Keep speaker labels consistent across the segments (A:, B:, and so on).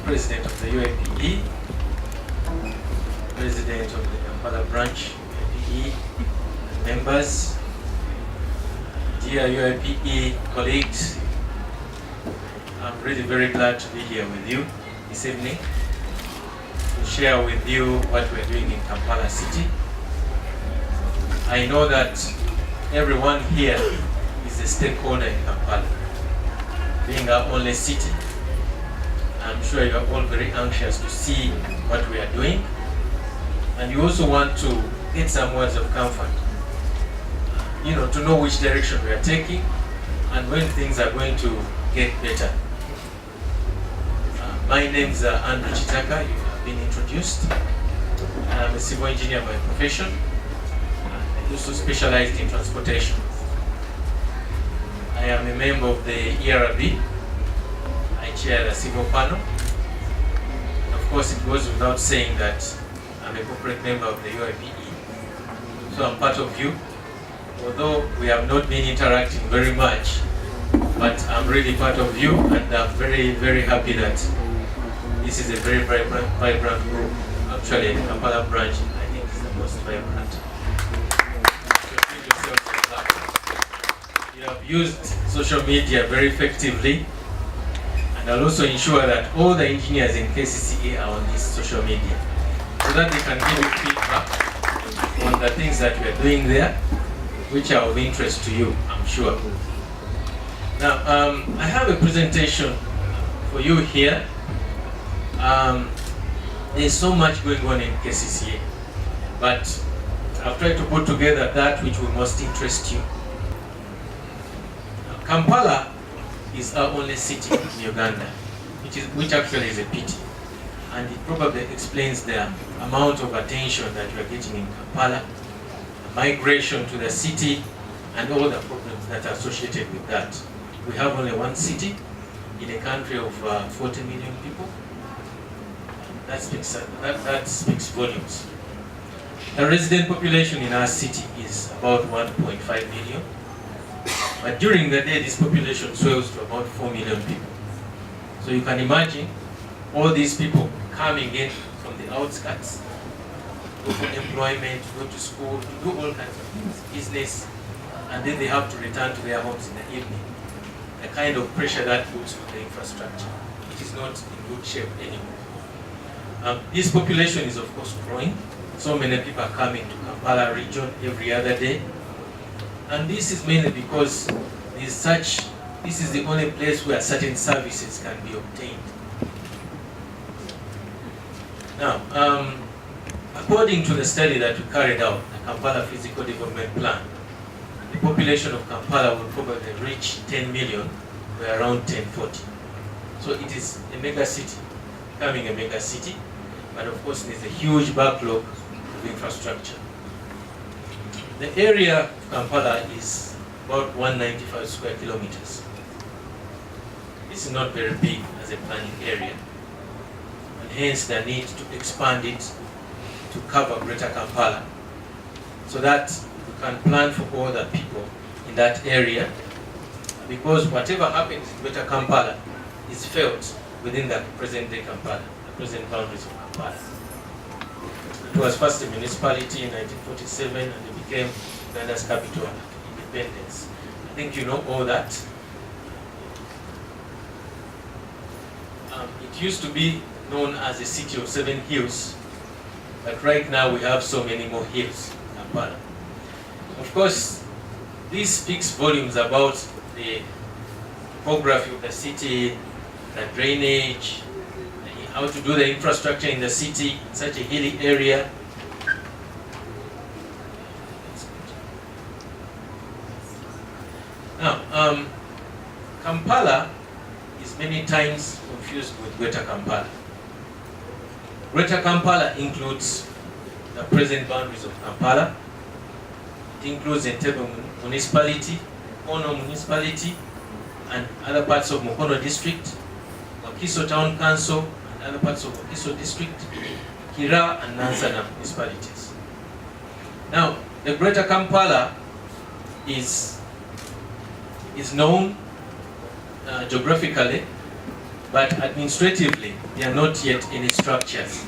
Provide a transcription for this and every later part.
A: President of the UIPE, President of the Kampala Branch UIPE, members, dear UIPE colleagues, I'm really very glad to be here with you this evening to share with you what we're doing in Kampala City. I know that everyone here is a stakeholder in Kampala, being our only city. I'm sure you are all very anxious to see what we are doing, and you also want to get some words of comfort, to know which direction we are taking and when things are going to get better. My name is Andrew Kitaka. You have been introduced. I'm a civil engineer by profession. I also specialized in transportation. I am a member of the ERB. I chair the civil panel. And of course, it goes without saying that I'm a corporate member of the UIPE. So I'm part of you. Although we have not been interacting very much, but I'm really part of you, and I'm very, very happy that this is a very vibrant group. Actually, the Kampala Branch, I think, is the most vibrant. You have used social media very effectively, and I'll also ensure that all the engineers in KCCA are on this social media, so that they can give you feedback on the things that we are doing there, which are of interest to you, I'm sure. Now, I have a presentation for you here. There's so much going on in KCCA, but I've tried to put together that which will most interest you. Kampala is our only city in Uganda, which actually is a pity, and it probably explains the amount of attention that we are getting in Kampala, the migration to the city, and all the problems that are associated with that. We have only one city in a country of 40 million people. That speaks volumes. The resident population in our city is about 1.5 million. But during the day, this population swells to about 4 million people. So you can imagine all these people coming in from the outskirts, go for employment, go to school, to do all kinds of things, business, and then they have to return to their homes in the evening. The kind of pressure that puts on the infrastructure, it is not in good shape anymore. This population is of course growing. So many people are coming to Kampala region every other day. And this is mainly because this is the only place where certain services can be obtained. Now, according to the study that we carried out, the Kampala Physical Development Plan, the population of Kampala will probably reach 10 million by around 1040. So it is a mega city, becoming a mega city, but of course there's a huge backlog of infrastructure. The area of Kampala is about 195 square kilometers. This is not very big as a planning area, and hence the need to expand it to cover Greater Kampala, so that we can plan for all the people in that area, because whatever happens in Greater Kampala is felt within the present-day Kampala, the present boundaries of Kampala. It was first a municipality in 1947, and it became Uganda's capital of independence. I think you know all that. It used to be known as the city of 7 hills, but right now we have so many more hills in Kampala. Of course, this speaks volumes about the topography of the city, the drainage, how to do the infrastructure in the city in such a hilly area. Now, Kampala is many times confused with Greater Kampala. Greater Kampala includes the present boundaries of Kampala. It includes Entebbe municipality, Mukono municipality, and other parts of Mukono district, Wakiso town council, and other parts of Wakiso district, Kira and Nansana municipalities. Now, the Greater Kampala is known geographically but administratively, there are not yet any structures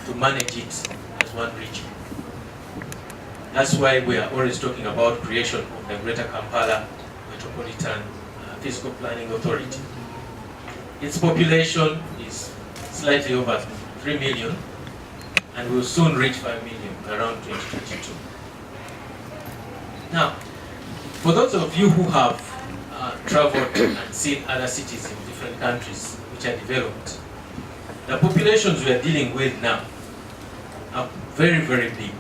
A: to manage it as one region. That's why we are always talking about creation of the Greater Kampala Metropolitan Physical Planning Authority. Its population is slightly over 3 million and will soon reach 5 million around 2022. Now, for those of you who have traveled and seen other cities in different countries which are developed, the populations we are dealing with now are very, very big.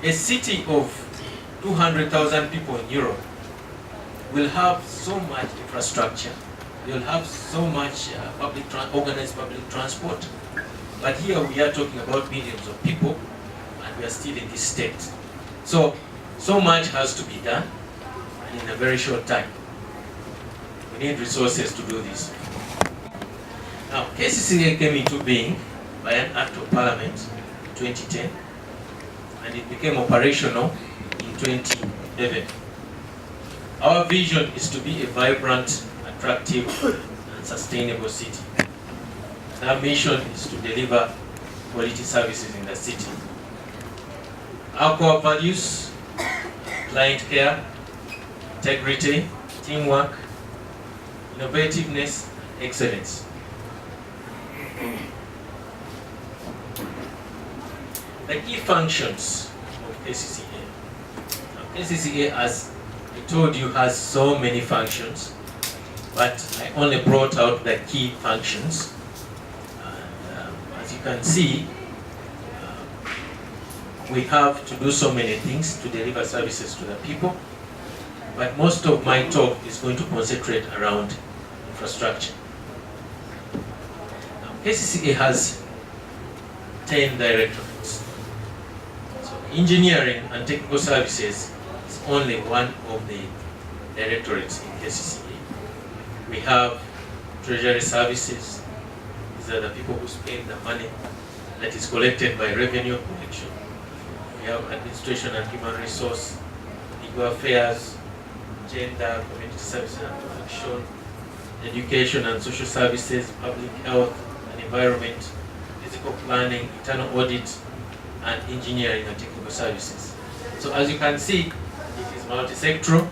A: A city of 200,000 people in Europe will have so much infrastructure, you'll have so much organized public transport, but here we are talking about millions of people and we are still in this state. So much has to be done in a very short time. We need resources to do this. Now, KCCA came into being by an act of parliament in 2010, and it became operational in 2011. Our vision is to be a vibrant, attractive, and sustainable city. And our mission is to deliver quality services in the city. Our core values: client care, integrity, teamwork, innovativeness, excellence. The key functions of KCCA. Now, KCCA, as I told you, has so many functions, but I only brought out the key functions. As you can see, we have to do so many things to deliver services to the people, but most of my talk is going to concentrate around infrastructure. Now, KCCA has 10 directorates. So engineering and technical services is only one of the directorates in KCCA. We have treasury services. These are the people who spend the money that is collected by revenue collection. We have administration and human resource, legal affairs, gender, community services and protection, education and social services, public health and environment, physical planning, internal audit, and engineering and technical services. So as you can see, it is multi-sectoral,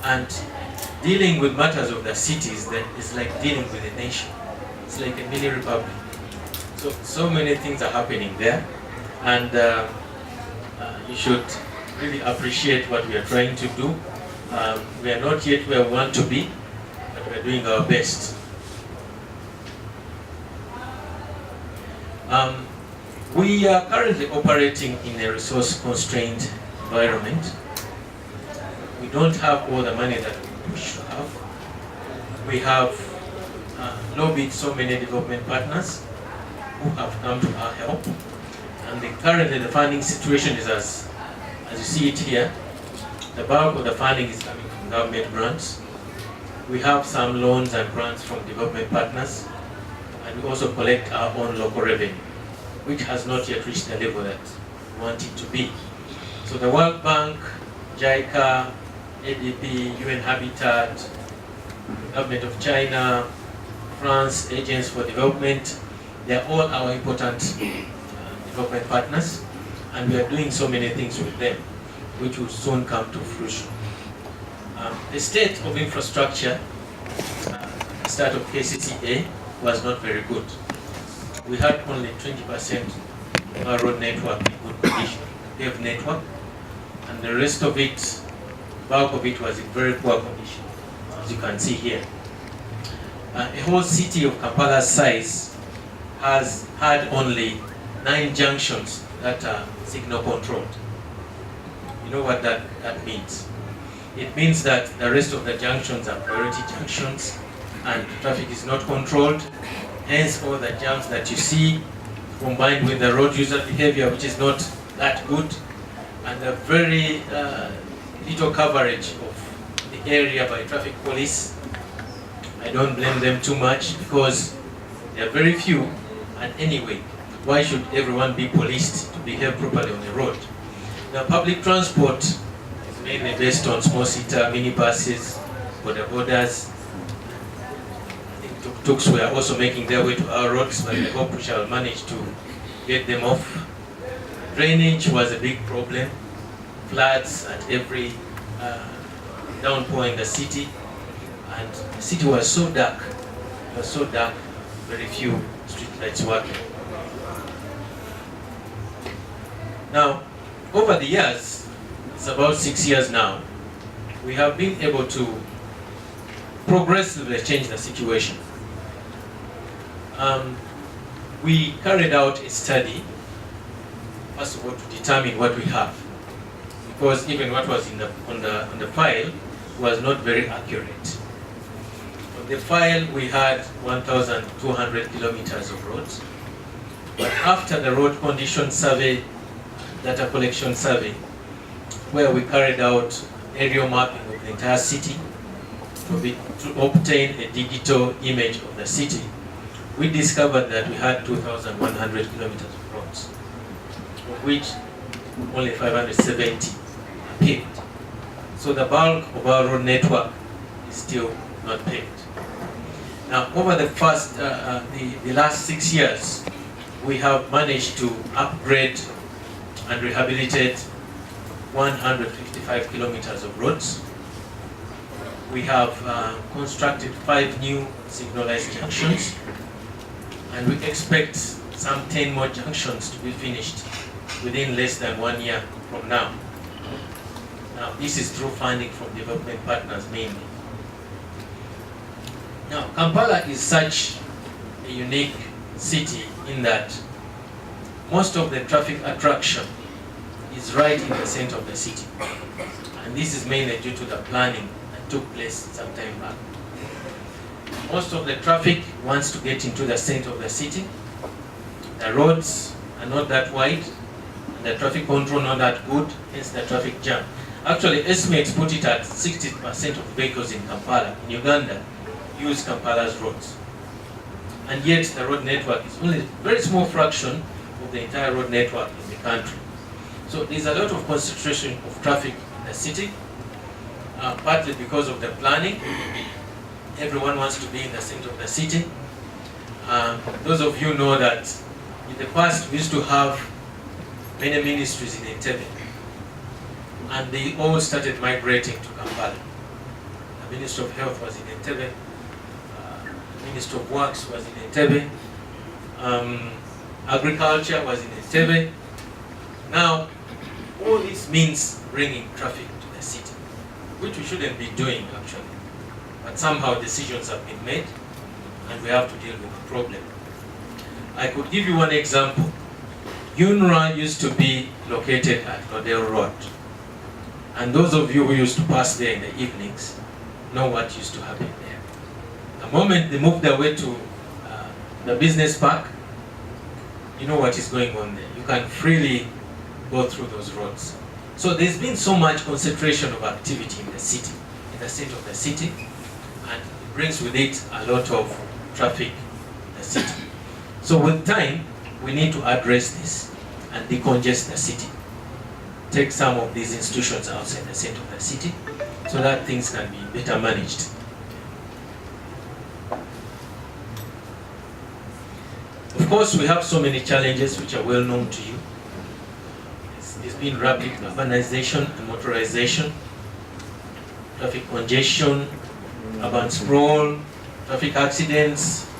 A: and dealing with matters of the cities is like dealing with a nation. It's like a mini republic. So many things are happening there, and you should really appreciate what we are trying to do. We are not yet where we want to be, but we are doing our best. We are currently operating in a resource-constrained environment. We don't have all the money that we wish to have. We have lobbied so many development partners who have come to our help. And currently the funding situation is as you see it here. The bulk of the funding is coming from government grants. We have some loans and grants from development partners, and we also collect our own local revenue, which has not yet reached the level that we want it to be. So the World Bank, JICA, ADB, UN Habitat, the government of China, France, Agents for Development, they are all our important development partners, and we are doing so many things with them, which will soon come to fruition. The state of infrastructure at the start of KCCA was not very good. We had only 20% of our road network in good condition, paved network, and the rest of it, bulk of it, was in very poor condition, as you can see here. A whole city of Kampala's size has had only 9 junctions that are signal controlled. You know what that means? It means that the rest of the junctions are priority junctions and traffic is not controlled. Hence all the jams that you see, combined with the road user behavior, which is not that good, and the very little coverage of the area by traffic police. I don't blame them too much because there are very few, and anyway, why should everyone be policed to behave properly on the road? Now, public transport is mainly based on small-seater minibuses, border borders. I think tuk-tuks were also making their way to our roads, but I hope we shall manage to get them off. Drainage was a big problem. Floods at every downpour in the city, and the city was so dark. It was so dark, very few street lights working. Now, over the years, it's about 6 years now, we have been able to progressively change the situation. We carried out a study, first of all, to determine what we have, because even what was on the file was not very accurate. On the file, we had 1,200 kilometers of roads, but after the road condition survey, data collection survey, where we carried out aerial mapping of the entire city to obtain a digital image of the city, we discovered that we had 2,100 kilometers of roads, of which only 570 are paved. So the bulk of our road network is still not paved. Now, over the last 6 years, we have managed to upgrade and rehabilitate 155 kilometers of roads. We have constructed 5 new signalized junctions, and we expect some 10 more junctions to be finished within less than 1 year from now. Now, this is through funding from development partners mainly. Now, Kampala is such a unique city in that most of the traffic attraction is right in the center of the city. And this is mainly due to the planning that took place some time back. Most of the traffic wants to get into the center of the city. The roads are not that wide, and the traffic control not that good, hence the traffic jam. Actually, estimates put it at 60% of vehicles in Kampala, in Uganda, use Kampala's roads. And yet the road network is only a very small fraction of the entire road network in the country. So there's a lot of concentration of traffic in the city, partly because of the planning. Everyone wants to be in the center of the city. Those of you know that in the past we used to have many ministries in Entebbe, and they all started migrating to Kampala. The Ministry of Health was in Entebbe, the Ministry of Works was in Entebbe, Agriculture was in Entebbe. Now, all this means bringing traffic to the city, which we shouldn't be doing actually. But somehow decisions have been made, and we have to deal with the problem. I could give you one example. UNRWA used to be located at Nodell Road. And those of you who used to pass there in the evenings know what used to happen there. The moment they moved their way to the business park, you know what is going on there. You can freely go through those roads. So there's been so much concentration of activity in the city, in the center of the city, and it brings with it a lot of traffic in the city. So with time, we need to address this and decongest the city. Take some of these institutions outside the center of the city so that things can be better managed. Of course, we have so many challenges which are well known to you. There's been rapid urbanization and motorization, traffic congestion, urban sprawl, traffic accidents,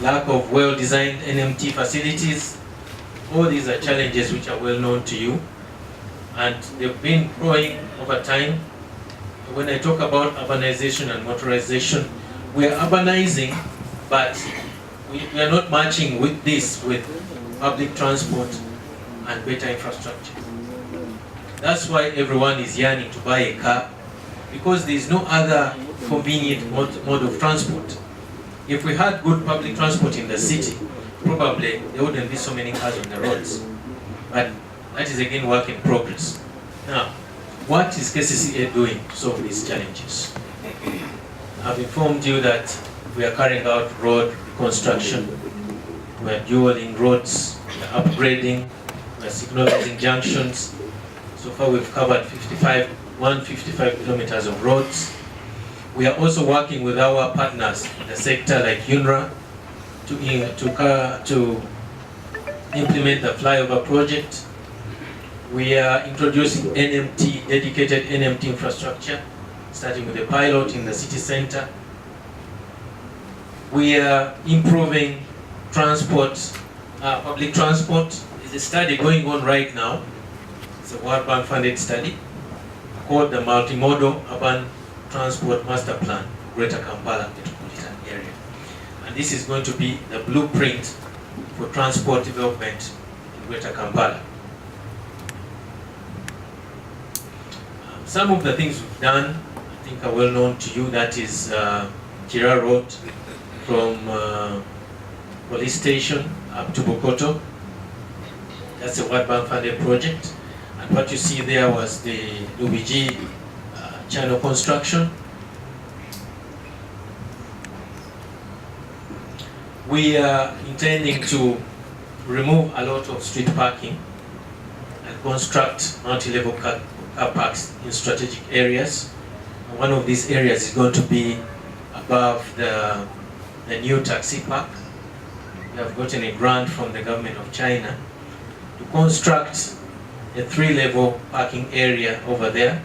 A: lack of well-designed NMT facilities. All these are challenges which are well known to you, and they've been growing over time. When I talk about urbanization and motorization, we are urbanizing, but we are not matching with this with public transport and better infrastructure. That's why everyone is yearning to buy a car, because there is no other convenient mode of transport. If we had good public transport in the city, probably there wouldn't be so many cars on the roads. But that is again work in progress. Now, what is KCCA doing to solve these challenges? I've informed you that we are carrying out road reconstruction. We are dualing roads, we are upgrading, we are signalizing junctions. So far we've covered 155 kilometers of roads. We are also working with our partners in the sector like UNRWA to implement the flyover project. We are introducing NMT, dedicated NMT infrastructure, starting with a pilot in the city center. We are improving transport, public transport. There's a study going on right now. It's a World Bank funded study called the Multimodal Urban Transport Master Plan, Greater Kampala Metropolitan Area. And this is going to be the blueprint for transport development in Greater Kampala. Some of the things we've done, I think are well known to you. That is Kira Road from police station up to Bokoto. That's a World Bank funded project. And what you see there was the Lubiji channel construction. We are intending to remove a lot of street parking and construct multi-level car parks in strategic areas. One of these areas is going to be above the new taxi park. We have gotten a grant from the government of China to construct a 3-level parking area over there,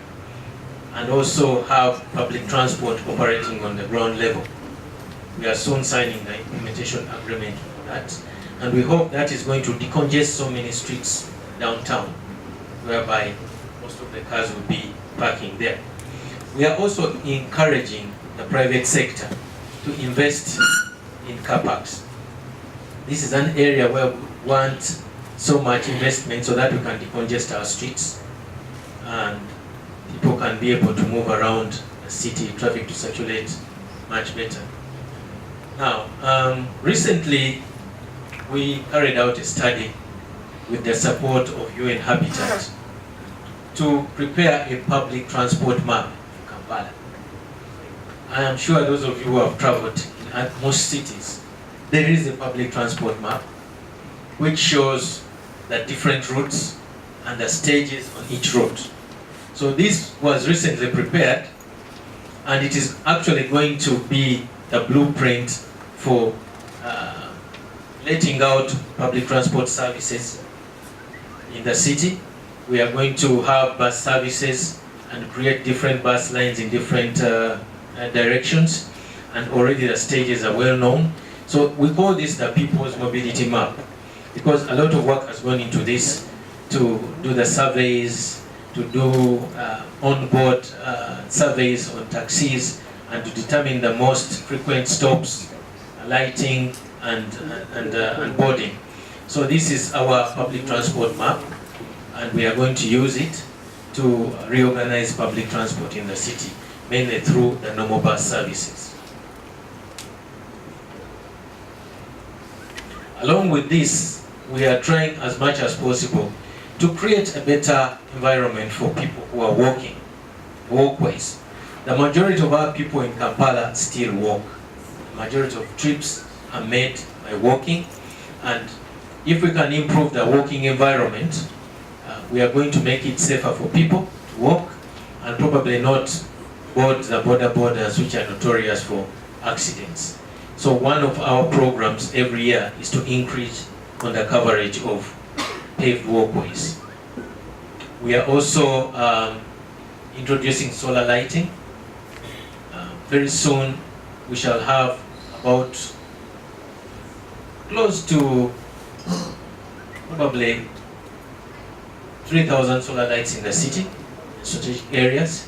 A: and also have public transport operating on the ground level. We are soon signing the implementation agreement for that, and we hope that is going to decongest so many streets downtown, whereby most of the cars will be parking there. We are also encouraging the private sector to invest in car parks. This is an area where we want so much investment so that we can decongest our streets and people can be able to move around the city, traffic to circulate much better. Now, recently we carried out a study with the support of UN Habitat to prepare a public transport map for Kampala. I am sure those of you who have traveled in most cities, there is a public transport map which shows the different routes and the stages on each route. So this was recently prepared, and it is actually going to be the blueprint for letting out public transport services in the city. We are going to have bus services and create different bus lines in different directions, and already the stages are well known. So we call this the People's Mobility Map, because a lot of work has gone into this to do the surveys, to do on-board surveys on taxis, and to determine the most frequent stops, lighting, and boarding. So this is our public transport map, and we are going to use it to reorganize public transport in the city, mainly through the normal bus services. Along with this, we are trying as much as possible to create a better environment for people who are walking, walkways. The majority of our people in Kampala still walk. The majority of trips are made by walking, and if we can improve the walking environment, we are going to make it safer for people to walk, and probably not board the borders which are notorious for accidents. So one of our programs every year is to increase on the coverage of paved walkways. We are also introducing solar lighting. Very soon we shall have about close to probably 3,000 solar lights in the city, in strategic areas.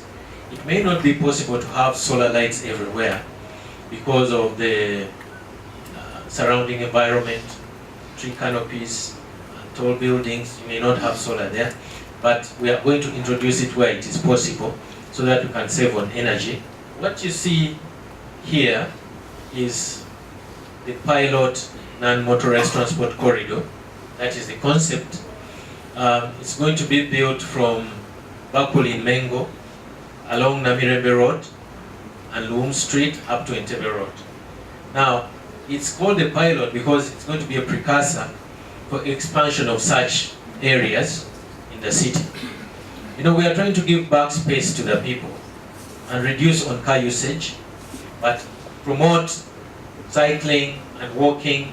A: It may not be possible to have solar lights everywhere because of the surrounding environment, tree canopies, and tall buildings. You may not have solar there, but we are going to introduce it where it is possible so that we can save on energy. What you see here is the pilot non-motorized transport corridor. That is the concept. It's going to be built from Bakuli in Mengo, along Namirembe Road and Loom Street up to Entebbe Road. Now, it's called a pilot because it's going to be a precursor for expansion of such areas in the city. You know, we are trying to give back space to the people, and reduce on car usage, but promote cycling and walking,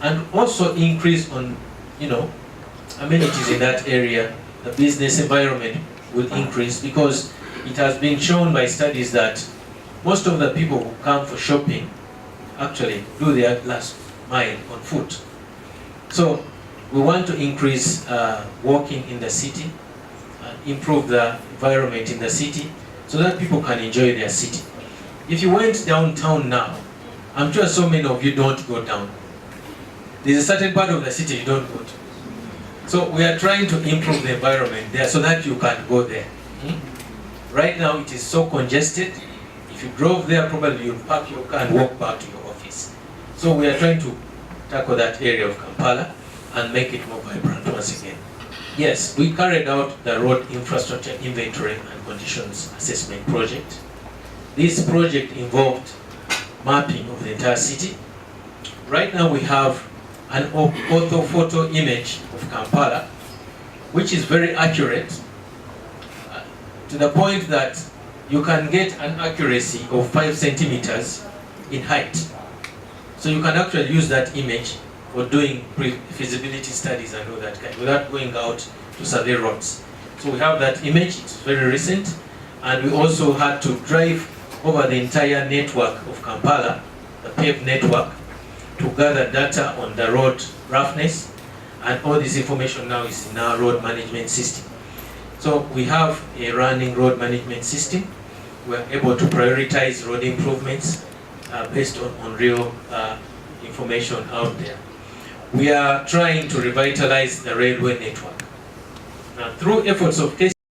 A: and also increase on, amenities in that area. The business environment will increase, because it has been shown by studies that most of the people who come for shopping actually do their last mile on foot. So we want to increase walking in the city, improve the environment in the city, so that people can enjoy their city. If you went downtown now, I'm sure so many of you don't go down. There's a certain part of the city you don't go to. So we are trying to improve the environment there so that you can go there. Right now it is so congested. If you drove there, probably you'll park your car and walk back to your office. So we are trying to tackle that area of Kampala and make it more vibrant once again. Yes, we carried out the road infrastructure inventory and conditions assessment project. This project involved mapping of the entire city. Right now we have an orthophoto image of Kampala, which is very accurate, to the point that you can get an accuracy of 5 centimeters in height. So you can actually use that image for doing feasibility studies and all that kind, without going out to survey roads. So we have that image, it's very recent, and we also had to drive over the entire network of Kampala, the paved network, to gather data on the road roughness, and all this information now is in our road management system. So we have a running road management system. We're able to prioritize road improvements based on real information out there. We are trying to revitalize the railway network. Now, through efforts of